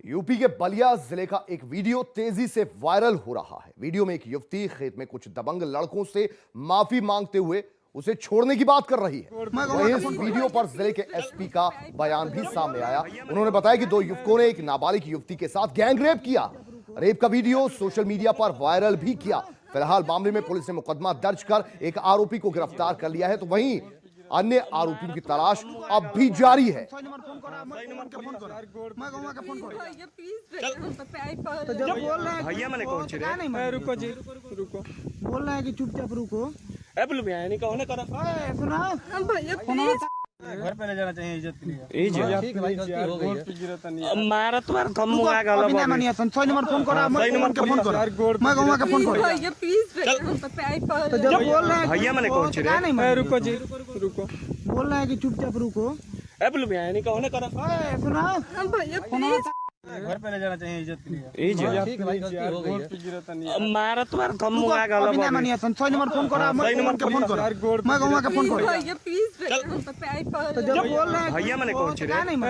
UP के बलिया जिले का एक वीडियो तेजी से वायरल हो रहा है। वीडियो में एक युवती खेत में कुछ दबंग लड़कों से माफी मांगते हुए उसे छोड़ने की बात कर रही है। वहीं इस वीडियो पर जिले के एसपी का बयान भी सामने आया। उन्होंने बताया कि दो युवकों ने एक नाबालिग युवती के साथ गैंग रेप किया। रेप का वीडियो सोशल मीडिया पर वायरल भी किया। फिलहाल मामले में पुलिस ने मुकदमा दर्ज कर एक आरोपी को गिरफ्तार कर लिया है, तो वहीं अन्य आरोपियों की तलाश अब भी जारी है। भैया मैंने कौन सी रुको जी रुको बोल रहे हैं कि चुपचाप रुको। बोलो भैया नहीं कहो ना करो सुना भैया घर पे ले जाना चाहिए इज्जत के लिए। ठीक है भाई, गलती हो गई है। मारा तुम्हारा थम आ गया अभी ना मानिए 100 नंबर फोन करो। सही नंबर के फोन करो। मैं कहूंगा के फोन करो। भैया प्लीज तो जब बोल रहे हैं भैया मैंने कौन सी रुको जी रुको बोल रहे हैं कि चुपचाप रुको। बोलो भैया नहीं कहो ना करो सुना भैया प्लीज घर पे ले जाना चाहिए इज्जत के लिए। ठीक है भाई, गलती हो गई है। मारा तुम्हारा थम आ गया अभी ना मानिए 100 नंबर फोन करो। सही नंबर के फोन करो। मैं कहूंगा के फोन करो। भैया प्लीज तो जब बोल रहे हैं भैया मैंने कौन सी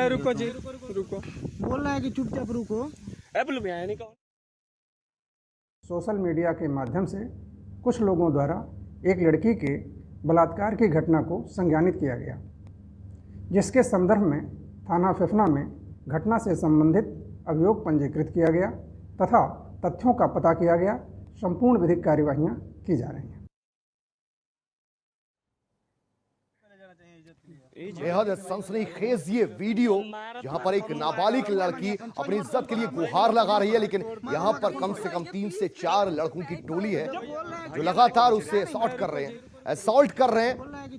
रुको जी रुको बोल रहे हैं कि चुपचाप रुको। बोलो भैया नहीं कहो। सोशल मीडिया के माध्यम से कुछ लोगों द्वारा एक लड़की के बलात्कार की घटना को संज्ञानित किया गया, जिसके संदर्भ में थाना फेफना में घटना से संबंधित अभियोग पंजीकृत किया गया तथा तथ्यों का पता किया गया। संपूर्ण विधिक कार्यवाहियां की जा रही हैं। बेहद सनसनीखेज ये वीडियो जहां पर एक नाबालिग लड़की अपनी इज्जत के लिए गुहार लगा रही है, लेकिन यहां पर कम से कम 3 से 4 लड़कों की टोली है जो लगातार उससे असॉल्ट कर रहे हैं।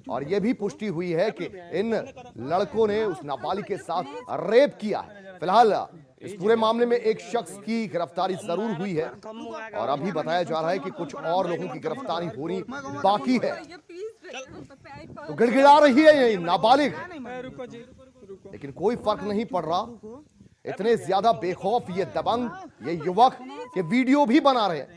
और यह भी पुष्टि हुई है कि इन लड़कों ने उस नाबालिग के साथ रेप किया है। फिलहाल इस पूरे मामले में एक शख्स की गिरफ्तारी जरूर हुई है और अभी बताया जा रहा है कि कुछ और लोगों की गिरफ्तारी होनी बाकी है। तो गिड़गिड़ा रही है ये नाबालिग, लेकिन कोई फर्क नहीं पड़ रहा। इतने ज्यादा बेखौफ ये दबंग, ये युवक के वीडियो भी बना रहे हैं।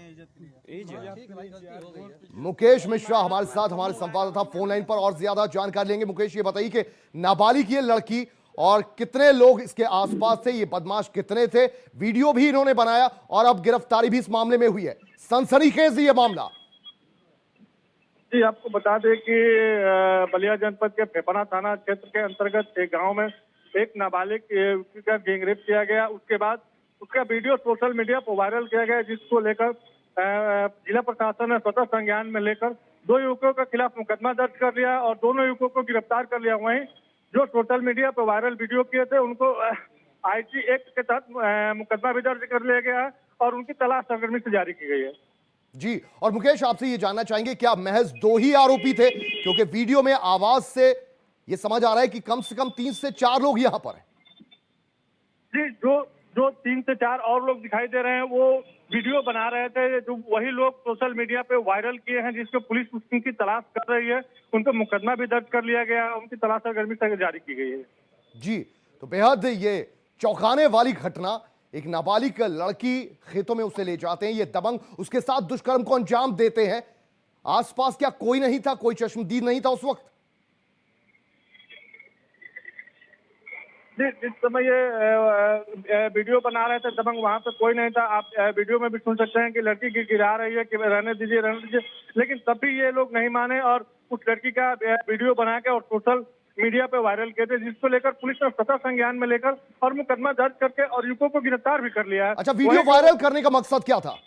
मुकेश मिश्रा हमारे साथ, हमारे संवाददाता फोन लाइन पर और ज्यादा जानकारी लेंगे। मुकेश, ये बताइए कि नाबालिग ये लड़की और कितने लोग इसके आसपास थे, ये बदमाश कितने थे, वीडियो भी इन्होंने बनाया और अब गिरफ्तारी भी इस मामले में हुई है। सनसनीखेज ये मामला। जी, आपको बता दें कि बलिया जनपद के फेफना थाना क्षेत्र के अंतर्गत एक गांव में एक नाबालिग का गैंगरेप किया गया। उसके बाद उसका वीडियो सोशल मीडिया पर वायरल किया गया, जिसको लेकर जिला प्रशासन ने स्वतः संज्ञान में लेकर 2 युवकों के खिलाफ मुकदमा दर्ज कर लिया और दोनों युवकों को गिरफ्तार कर लिया। वहीं जो सोशल मीडिया पर वायरल वीडियो किए थे उनको आईटी एक्ट के तहत मुकदमा भी दर्ज कर लिया गया है और उनकी तलाश सरगर्मी से जारी की गई है। जी, और मुकेश आपसे ये जानना चाहेंगे क्या महज 2 ही आरोपी थे, क्योंकि वीडियो में आवाज से ये समझ आ रहा है कि कम से कम 3 से 4 लोग यहां पर हैं। जी, जो 3 से 4 और लोग दिखाई दे रहे हैं वो वीडियो बना रहे थे, जो वही लोग सोशल मीडिया पे वायरल किए हैं, जिसको पुलिस उनकी तलाश कर रही है। उन पर मुकदमा भी दर्ज कर लिया गया, उनकी तलाश सरगर्मी से जारी की गई है। जी, तो बेहद ये चौंकाने वाली घटना, एक नाबालिग लड़की खेतों में उसे ले जाते हैं, ये दबंग उसके साथ दुष्कर्म को अंजाम देते हैं। आसपास क्या कोई नहीं था, कोई चश्मदीद नहीं था उस वक्त? जी, जिस समय ये वीडियो बना रहे थे दबंग, वहां पे कोई नहीं था। आप वीडियो में भी सुन सकते हैं कि लड़की गिरा रही है कि रहने दीजिए, लेकिन तब भी ये लोग नहीं माने और उस लड़की का वीडियो बना के और सोशल मीडिया पे वायरल किए थे, जिसको लेकर पुलिस ने स्वतः संज्ञान में लेकर और मुकदमा दर्ज करके और युवकों को गिरफ्तार भी कर लिया है। अच्छा, वीडियो वायरल करने का मकसद क्या था?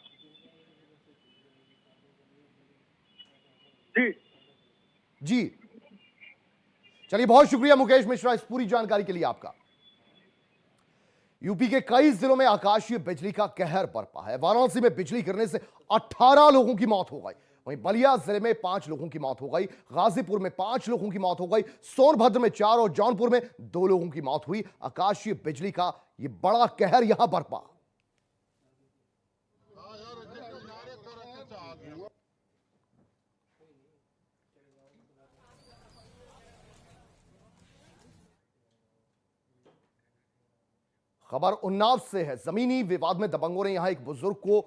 जी, चलिए, बहुत शुक्रिया मुकेश मिश्रा इस पूरी जानकारी के लिए आपका। यूपी के कई जिलों में आकाशीय बिजली का कहर बरपा है। वाराणसी में बिजली गिरने से 18 लोगों की मौत हो गई। वहीं बलिया जिले में 5 लोगों की मौत हो गई, गाजीपुर में 5 लोगों की मौत हो गई, सोनभद्र में 4 और जौनपुर में 2 लोगों की मौत हुई। आकाशीय बिजली का यह बड़ा कहर यहां बरपा। खबर उन्नाव से है। जमीनी विवाद में दबंगों ने यहां एक बुजुर्ग को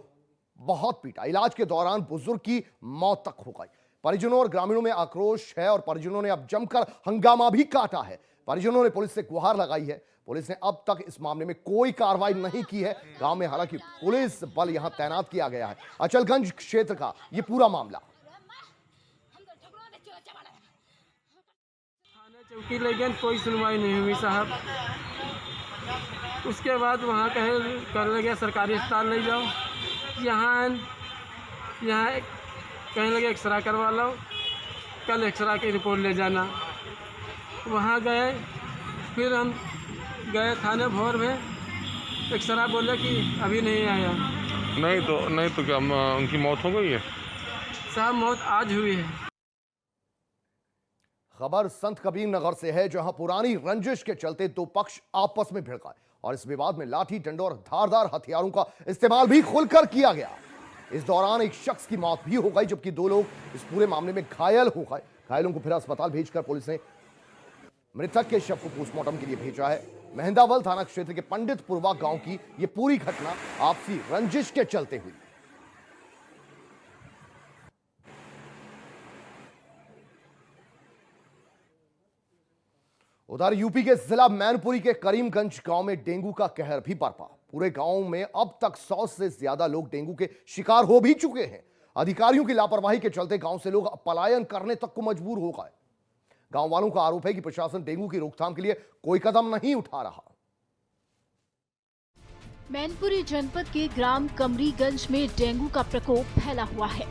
बहुत पीटा। इलाज के दौरान बुजुर्ग की मौत तक हो गई। परिजनों और ग्रामीणों में आक्रोश है और परिजनों ने अब जमकर हंगामा भी काटा है। परिजनों ने पुलिस से गुहार लगाई है। पुलिस ने अब तक इस मामले में कोई कार्रवाई नहीं की है। गांव में हालांकि पुलिस बल यहां तैनात किया गया है। अचलगंज क्षेत्र का यह पूरा मामला। थाने चौकी ले गए, कोई सुनवाई नहीं हुई साहब। उसके बाद वहाँ कर लगे सरकारी अस्पताल ले जाओ, यहाँ कहने लगे एक्सरा करवा लो, कल एक्सरा की रिपोर्ट ले जाना। वहाँ गए, फिर हम गए थाने भोर में, एक्सरा बोले कि अभी नहीं आया। नहीं तो क्या उनकी मौत हो गई है? साहब मौत आज हुई है। खबर संत कबीर नगर से है, जहां पुरानी रंजिश के चलते दो पक्ष आपस में भिड़ गए और इस विवाद में लाठी डंडों और धारदार हथियारों का इस्तेमाल भी खुलकर किया गया। इस दौरान एक शख्स की मौत भी हो गई, जबकि दो लोग इस पूरे मामले में घायल हो गए। घायलों को फिर अस्पताल भेजकर पुलिस ने मृतक के शव को पोस्टमार्टम के लिए भेजा है। मेहंदावल थाना क्षेत्र के पंडितपुरवा गांव की यह पूरी घटना आपसी रंजिश के चलते हुई। उधर यूपी के जिला मैनपुरी के करीमगंज गांव में डेंगू का कहर भी बरपा। पूरे गांव में अब तक 100 से ज्यादा लोग डेंगू के शिकार हो भी चुके हैं। अधिकारियों की लापरवाही के चलते गांव से लोग पलायन करने तक को मजबूर हो गए। गांव वालों का आरोप है कि प्रशासन डेंगू की रोकथाम के लिए कोई कदम नहीं उठा रहा। मैनपुरी जनपद के ग्राम कमरीगंज में डेंगू का प्रकोप फैला हुआ है।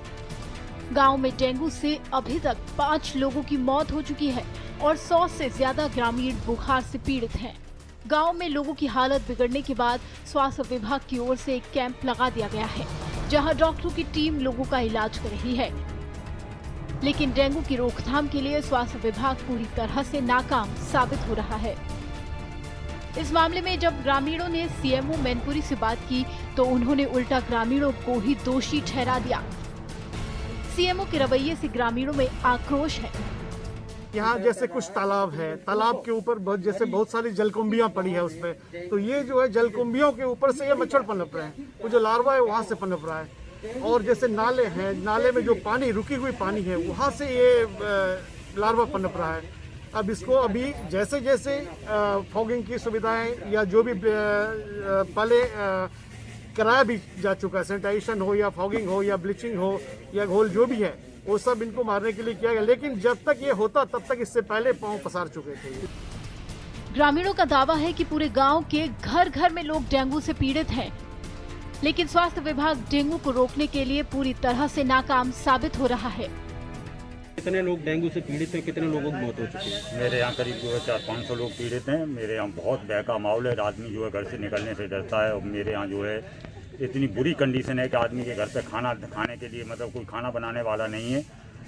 गांव में डेंगू से अभी तक 5 लोगों की मौत हो चुकी है और 100 से ज्यादा ग्रामीण बुखार से पीड़ित हैं। गांव में लोगों की हालत बिगड़ने के बाद स्वास्थ्य विभाग की ओर से एक कैंप लगा दिया गया है, जहां डॉक्टरों की टीम लोगों का इलाज कर रही है। लेकिन डेंगू की रोकथाम के लिए स्वास्थ्य विभाग पूरी तरह से नाकाम साबित हो रहा है। इस मामले में जब ग्रामीणों ने सीएमओ मैनपुरी से बात की तो उन्होंने उल्टा ग्रामीणों को ही दोषी ठहरा दिया। सीएमओ के रवैये से ग्रामीणों में आक्रोश है। यहाँ जैसे कुछ तालाब है, तालाब के ऊपर बहुत सारी जलकुंभियां पड़ी है उसमें, तो ये जो है जलकुंभियों के ऊपर से ये मच्छर पनप रहे हैं, वो जो लार्वा है वहाँ से पनप रहा है। और जैसे नाले हैं, नाले में जो पानी रुकी हुई पानी है वहाँ से ये लार्वा पनप रहा है। अब इसको अभी जैसे जैसे फॉगिंग की सुविधाएं या जो भी पहले कराया भी जा चुका है, सैनिटाइजेशन हो या फॉगिंग हो या ब्लीचिंग हो या घोल जो भी है, वो सब इनको मारने के लिए किया गया। लेकिन जब तक ये होता तब तक इससे पहले पांव पसार चुके थे। ग्रामीणों का दावा है कि पूरे गांव के घर घर में लोग डेंगू से पीड़ित हैं, लेकिन स्वास्थ्य विभाग डेंगू को रोकने के लिए पूरी तरह से नाकाम साबित हो रहा है। कितने लोग डेंगू से पीड़ित हैं, कितने लोगों की मौत हो चुकी है? मेरे यहाँ करीब जो है 400-500 लोग पीड़ित हैं। मेरे यहाँ बहुत बहका माहौल है, आदमी जो है घर से निकलने से डरता है। और मेरे यहाँ जो है इतनी बुरी कंडीशन है कि आदमी के घर पे खाना खाने के लिए मतलब कोई खाना बनाने वाला नहीं है।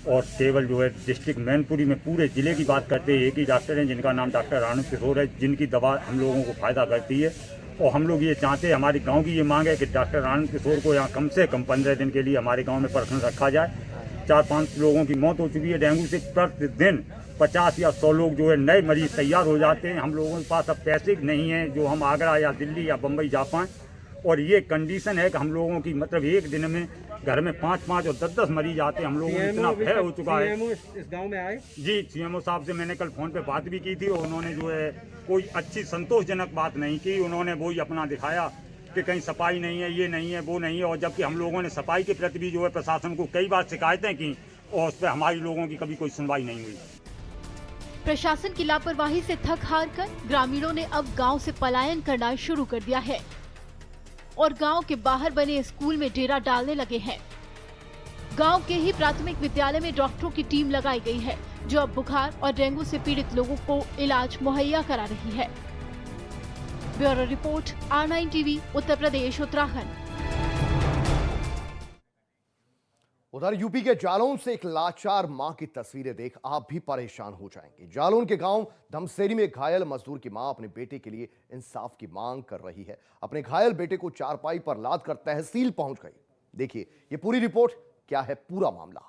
और केवल जो है डिस्ट्रिक्ट मैनपुरी में पूरे ज़िले की बात करते हैं, एक ही डॉक्टर हैं जिनका नाम डॉक्टर रानू किशोर है, जिनकी दवा हम लोगों को फ़ायदा करती है। और हम लोग ये चाहते हैं, हमारी गांव की ये मांग है कि डॉक्टर रानू किशोर को यहाँ कम से कम 15 दिन के लिए हमारे गांव में पर्सनल रखा जाए। 4-5 लोगों की मौत हो चुकी है डेंगू से। प्रतिदिन 50 या 100 लोग जो है नए मरीज तैयार हो जाते हैं। हम लोगों के पास अब पैसे नहीं हैं जो हम आगरा या दिल्ली या बम्बई जा पाएँ। और ये कंडीशन है कि हम लोगों की मतलब एक दिन में घर में 5-5 और 10-10 मरीज आते हैं। हम लोगों को इतना भय हो चुका है। इस गांव में आए जी, सीएमओ साहब से मैंने कल फ़ोन पे बात भी की थी और उन्होंने जो है कोई अच्छी संतोषजनक बात नहीं की। उन्होंने वही अपना दिखाया कि कहीं सफाई नहीं है, ये नहीं है, वो नहीं है। और जबकि हम लोगों ने सफाई के प्रति भी जो है प्रशासन को कई बार शिकायतें की और उस पर हमारी लोगों की कभी कोई सुनवाई नहीं हुई। प्रशासन की लापरवाही से थक हार कर ग्रामीणों ने अब गांव से पलायन करना शुरू कर दिया है और गांव के बाहर बने स्कूल में डेरा डालने लगे हैं। गांव के ही प्राथमिक विद्यालय में डॉक्टरों की टीम लगाई गई है, जो अब बुखार और डेंगू से पीड़ित लोगों को इलाज मुहैया करा रही है। Bureau report, R9 TV, Uttar Pradesh, Uttarakhand. उधर यूपी के जालौन से एक लाचार मां की तस्वीरें देख आप भी परेशान हो जाएंगे। जालौन के गांव धमसेरी में घायल मजदूर की मां अपने बेटे के लिए इंसाफ की मांग कर रही है। अपने घायल बेटे को चारपाई पर लाद कर तहसील पहुंच गई। देखिए ये पूरी रिपोर्ट, क्या है पूरा मामला।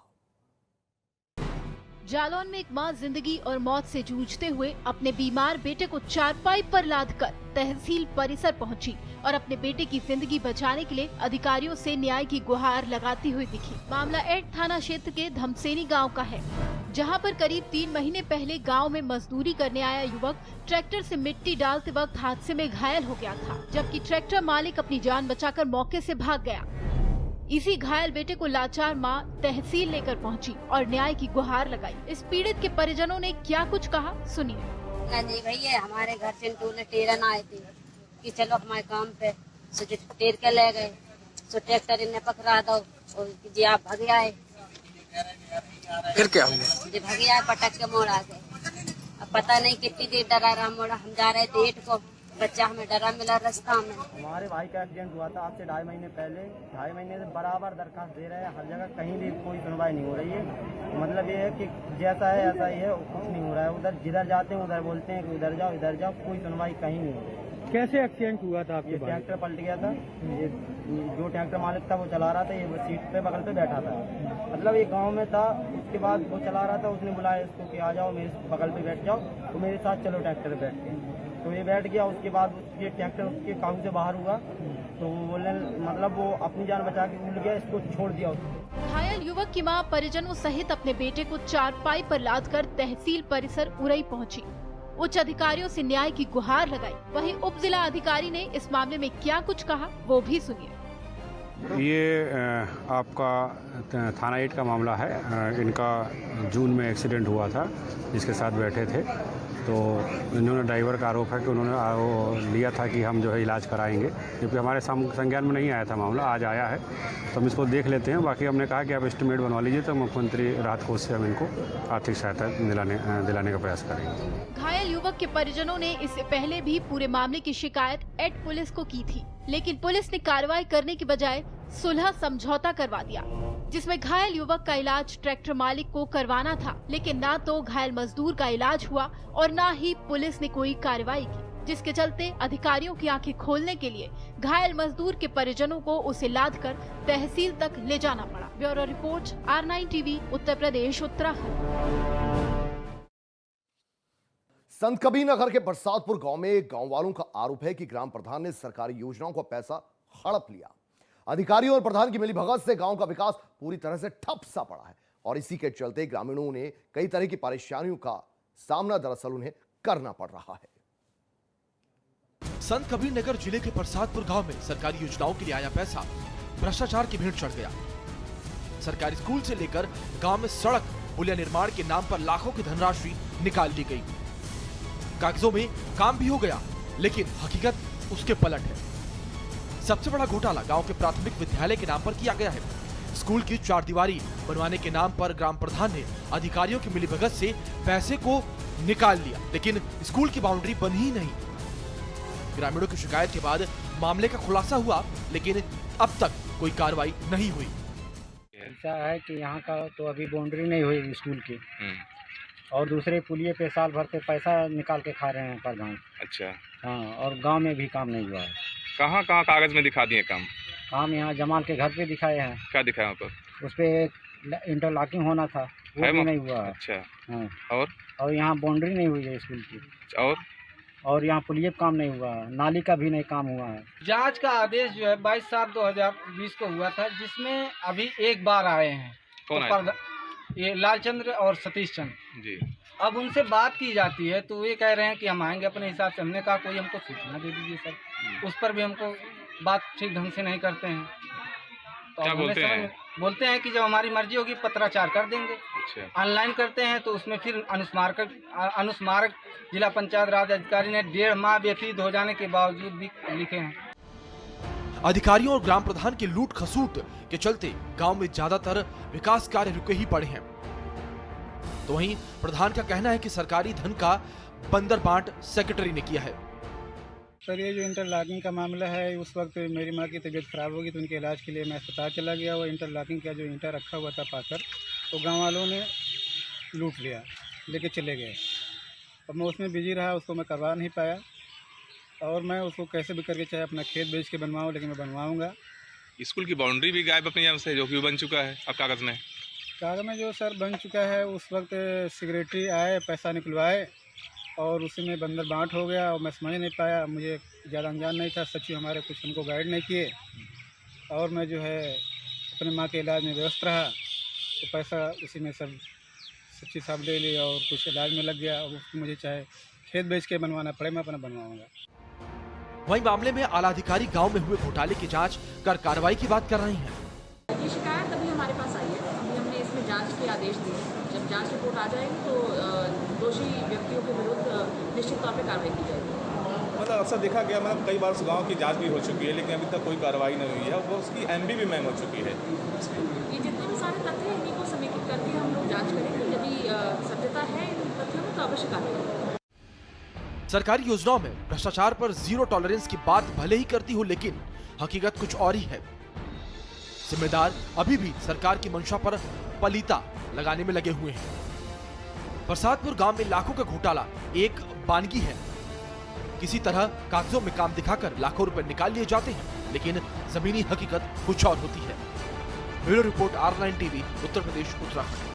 जालौन में एक मां जिंदगी और मौत से जूझते हुए अपने बीमार बेटे को चारपाई पर लादकर तहसील परिसर पहुंची और अपने बेटे की जिंदगी बचाने के लिए अधिकारियों से न्याय की गुहार लगाती हुई दिखी। मामला एट थाना क्षेत्र के धमसेनी गांव का है। जहां पर करीब 3 महीने पहले गांव में मजदूरी करने आया युवक ट्रैक्टर से मिट्टी डालते वक्त हादसे में घायल हो गया था, जबकि ट्रैक्टर मालिक अपनी जान बचाकर मौके से भाग गया। इसी घायल बेटे को लाचार मां तहसील लेकर पहुंची और न्याय की गुहार लगाई। इस पीड़ित के परिजनों ने क्या कुछ कहा, सुनिए। नहीं भैया, हमारे घर से टूले टेरन आए थे कि चलो हमारे काम पे, सो टेर के ले गए, सो ट्रैक्टर इन्हें पकड़ा दो और जी आप भाग आए। फिर क्या हुआ? जी भाग आए, पटक के मोड़ आ गए। अब पता नहीं कितनी देर डरा रहा मोड़ा। हम जा रहे थे 8 को, बच्चा हमें डरा मिला रास्ता में। हमारे भाई का एक्सीडेंट हुआ था आज से 2.5 महीने पहले। 2.5 महीने से बराबर दरखास्त दे रहे हैं, हर जगह कहीं भी कोई सुनवाई नहीं हो रही है। मतलब ये है कि जैसा है ऐसा ही है, कुछ नहीं हो रहा है। उधर जिधर जाते हैं उधर बोलते हैं कि उधर जाओ इधर जाओ, कोई सुनवाई कहीं नहीं हो रही। कैसे एक्सीडेंट हुआ था आपके? ये ट्रैक्टर पलट गया था। ये जो ट्रैक्टर मालिक था वो चला रहा था, ये सीट पे बगल पे बैठा था। मतलब ये गांव में था, उसके बाद वो चला रहा था, उसने बुलाया इसको कि आ जाओ मेरे बगल पे बैठ जाओ, तो मेरे साथ चलो ट्रैक्टर पे बैठ के। तो ये बैठ गया। उसके बाद ये ट्रैक्टर उसके काबू से बाहर हुआ, तो वो बोलने मतलब वो अपनी जान बचा के उड़ गया, इसको छोड़ दिया उसको। घायल युवक की मां परिजनों सहित अपने बेटे को चारपाई पर लादकर तहसील परिसर उरई पहुंची। उच्च अधिकारियों से न्याय की गुहार लगाई। वहीं उप जिला अधिकारी ने इस मामले में क्या कुछ कहा, वो भी सुनिए। ये आपका थाना 8 का मामला है। इनका जून में एक्सीडेंट हुआ था, जिसके साथ बैठे थे। तो इन्होंने ड्राइवर का आरोप है कि उन्होंने वो लिया था कि हम जो है इलाज कराएंगे, क्योंकि हमारे संज्ञान में नहीं आया था मामला, आज आया है। तो हम इसको देख लेते हैं। बाकी हमने कहा कि आप एस्टिमेट बनवा लीजिए, तो मुख्यमंत्री राहत कोष से हम इनको आर्थिक सहायता दिलाने का प्रयास करेंगे। घायल युवक के परिजनों ने इससे पहले भी पूरे मामले की शिकायत एड पुलिस को की थी, लेकिन पुलिस ने कार्रवाई करने की बजाय सुलह समझौता करवा दिया, जिसमें घायल युवक का इलाज ट्रैक्टर मालिक को करवाना था। लेकिन ना तो घायल मजदूर का इलाज हुआ और ना ही पुलिस ने कोई कार्रवाई की, जिसके चलते अधिकारियों की आंखें खोलने के लिए घायल मजदूर के परिजनों को उसे लादकर तहसील तक ले जाना पड़ा। Bureau report, R9 TV, Uttar Pradesh, Uttarakhand. संत कबीर नगर के बरसातपुर गांव में गांव वालों का आरोप है कि ग्राम प्रधान ने सरकारी योजनाओं का पैसा हड़प लिया। अधिकारियों और प्रधान की मिलीभगत से गांव का विकास पूरी तरह से ठप सा पड़ा है और इसी के चलते ग्रामीणों ने कई तरह की परेशानियों का सामना दरअसल उन्हें करना पड़ रहा है। संत कबीर नगर जिले के बरसातपुर गांव में सरकारी योजनाओं के लिए आया पैसा भ्रष्टाचार की भीड़ चढ़ गया। सरकारी स्कूल से लेकर गांव में सड़क पुलिया निर्माण के नाम पर लाखों की धनराशि निकाल ली गई। कागजों में काम भी हो गया, लेकिन हकीकत उसके पलट है। सबसे बड़ा घोटाला गांव के प्राथमिक विद्यालय के नाम पर किया गया है। स्कूल की 4 दीवारी बनवाने के नाम पर ग्राम प्रधान ने अधिकारियों की मिलीभगत से पैसे को निकाल लिया, लेकिन स्कूल की बाउंड्री बनी ही नहीं। ग्रामीणों की शिकायत के बाद मामले का खुलासा हुआ, लेकिन अब तक कोई कार्रवाई नहीं हुई। ऐसा है कि यहाँ का तो अभी बाउंड्री नहीं हुई स्कूल की, और दूसरे पुलिये पे साल भर से पैसा निकाल के खा रहे हैं प्रधान। अच्छा। हाँ, और गांव में भी काम नहीं हुआ है। कहाँ कहाँ कागज में दिखा दिए काम? काम यहाँ जमाल के घर पे दिखाए हैं। क्या दिखाया वहाँ पर? उस पे इंटरलॉकिंग होना था, वो भी नहीं हुआ है। अच्छा। हाँ। और यहाँ बाउंड्री नहीं हुई है स्कूल की। और यहाँ पुलिये पे काम नहीं हुआ है, नाली का भी नहीं काम हुआ है। जांच का आदेश जो है 22/7/2020 को हुआ था, जिसमें अभी एक बार आए हैं। कौन तो आए? ये लालचंद्र और सतीश चंद्र जी। अब उनसे बात की जाती है तो ये कह रहे हैं कि हम आएंगे अपने हिसाब से। हमने कहा कोई हमको सूचना दे दीजिए सर, उस पर भी हमको बात ठीक ढंग से नहीं करते हैं। तो क्या बोलते हैं कि जब हमारी मर्जी होगी पत्राचार कर देंगे। अच्छा। ऑनलाइन करते हैं तो उसमें फिर अनुस्मारक जिला पंचायत राज अधिकारी ने 1.5 माह व्यतीत हो जाने के बावजूद भी लिखे हैं। अधिकारियों और ग्राम प्रधान के लूट खसूट के चलते गांव में ज्यादातर विकास कार्य रुके ही पड़े हैं। तो वहीं प्रधान का कहना है कि सरकारी धन का बंदर बांट सेक्रेटरी ने किया है। सर, ये जो इंटरलॉकिंग का मामला है, उस वक्त मेरी माँ की तबीयत खराब होगी तो उनके इलाज के लिए मैं अस्पताल चला गया। वो इंटरलॉकिंग का जो ईंटा रखा हुआ था पाकर, तो गाँव वालों ने लूट लिया, लेके चले गए। अब मैं उसमें बिजी रहा, उसको मैं करवा नहीं पाया, और मैं उसको कैसे भी करके चाहे अपना खेत बेच के बनवाऊँ, लेकिन मैं बनवाऊँगा। स्कूल की बाउंड्री भी गायब अपने यहाँ से, जो कि बन चुका है अब कागज में जो सर बन चुका है, उस वक्त सेक्रेटरी आए, पैसा निकलवाए, और उसी में बंदर बांट हो गया और मैं समझ नहीं पाया। मुझे ज़्यादा अनजान नहीं था, सचिव हमारे कुछ हमको गाइड नहीं किए, और मैं जो है अपने माँ के इलाज में व्यस्त रहा, तो पैसा उसी में सब सच्ची साहब ले ली और कुछ इलाज में लग गया। अब उसको मुझे चाहे खेत बेच के बनवाना पड़े, मैं अपना बनवाऊंगा। वहीं मामले में आला अधिकारी गांव में हुए घोटाले की जांच कर कार्रवाई की बात कर रही हैं। ये शिकायत अभी हमारे पास आई है, अभी हमने इसमें जांच के आदेश दिए। जब जांच रिपोर्ट आ जाएगी तो दोषी व्यक्तियों के विरुद्ध निश्चित तौर पे कार्रवाई की जाएगी। मतलब अक्सर देखा गया, मतलब कई बार उस गाँव की जांच भी हो चुकी है, लेकिन अभी तक कोई कार्रवाई नहीं हुई है। वो उसकी MB भी महंग हो चुकी है। ये जितने भी सारे तथ्य हैं इन्हीं को समेकित करके हम लोग जांच करेंगे। यदि सत्यता है इन तथ्यों में तो अवश्य कार्रवाई होगी। सरकारी योजनाओं में भ्रष्टाचार पर जीरो टॉलरेंस की बात भले ही करती हो, लेकिन हकीकत कुछ और ही है। जिम्मेदार अभी भी सरकार की मंशा पर पलीता लगाने में लगे हुए हैं। प्रसादपुर गांव में लाखों का घोटाला एक बानगी है। किसी तरह कागजों में काम दिखाकर लाखों रुपए निकाल लिए जाते हैं, लेकिन जमीनी हकीकत कुछ और होती है। Bureau report R9 TV, Uttar Pradesh, Uttarakhand.